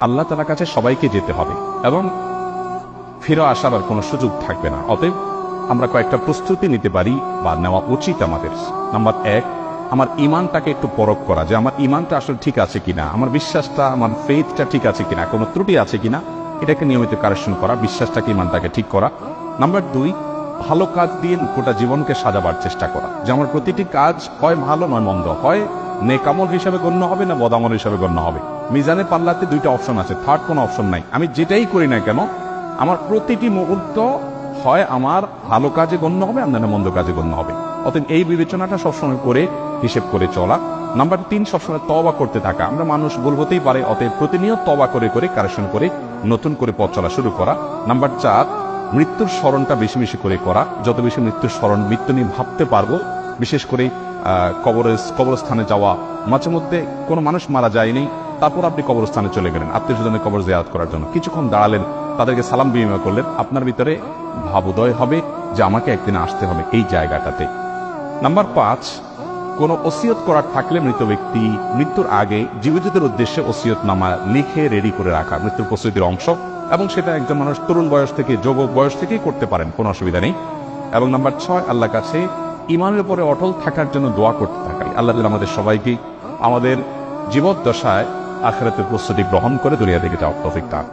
আল্লাহ তাআলার কাছে সবাইকে যেতে হবে এবং ফিরে আসার আর কোনো সুযোগ থাকবে না। অতএব আমরা কয়েকটা প্রস্তুতি নিতে পারি বা নেওয়া উচিত আমাদের। নাম্বার 1, আমার ইমানটাকে একটু পরখ করা, যে আমার ইমানটা আসলে ঠিক আছে কিনা, আমার বিশ্বাসটা, আমার ফেথটা ঠিক আছে কিনা, কোনো ত্রুটি আছে কিনা, এটাকে নিয়মিত কারেকশন করা, বিশ্বাসটাকে, ইমানটাকে ঠিক করা। নাম্বার 2, ভালো কাজ দিয়ে গোটা জীবনকে সাজাবার চেষ্টা করা, যে আমার প্রতিটি কাজ হয় ভালো নয় মন্দ, হয় নেকামল হিসাবে গণ্য হবে না বদামল হিসাবে গণ্য হবে। মিজানে পাল্লাতে দুইটা অপশন আছে, থার্ড কোনো অপশন নাই। আমি যেটাই করি না কেন আমার প্রতিটি মুহূর্ত হয় আমার ভালো কাজে গণ্য হবে, আপনার মন্দ কাজে গণ্য হবে। অতএব এই বিবেচনাটা সবসময় করে হিসেব করে চলা। নাম্বার 3, সবসময় তওবা করতে থাকা। আমরা মানুষ ভুল হতেই পারে, অতএব প্রতিনিয়ত তওবা করে করে কারেকশন করে নতুন করে পথ চলা শুরু করা। নাম্বার 4, মৃত্যুর স্মরণটা বেশি বেশি করে করা। যত বেশি মৃত্যুর স্মরণ, মৃত্যু নিয়ে ভাবতে পারবো, বিশেষ করে কবরস্থানে যাওয়া। মাঝে মধ্যে কোনো মানুষ মারা যায়নি, তারপর আপনি কবরস্থানে চলে গেলেন আত্মীয় স্বজনের কবর জিয়ারত করার জন্য, কিছুক্ষণ দাঁড়ালেন, তাদেরকে সালাম বিনিময় করলেন, আপনার ভিতরে ভাবোদয় হবে যে আমাকে একদিন আসতে হবে এই জায়গাটাতে। নাম্বার 5, কোনো ওসিয়ত করার থাকলে মৃত ব্যক্তি মৃত্যুর আগে জীবিতদের উদ্দেশ্যে ওসিয়তনামা লিখে রেডি করে রাখা, মৃত্যুর প্রস্তুতির অংশ। এবং সেটা একজন মানুষ তরুণ বয়স থেকে যুবক বয়স থেকেই করতে পারেন, কোনো অসুবিধা নেই। এবং নাম্বার 6, আল্লাহর কাছে ইমানের উপরে অটল থাকার জন্য দোয়া করতে থাকা। আল্লাহ আমাদের সবাইকে আমাদের জীবদ্দশায় আখিরাতের প্রস্তুতি গ্রহণ করে দুনিয়া থেকে যাওয়ার তৌফিক দান।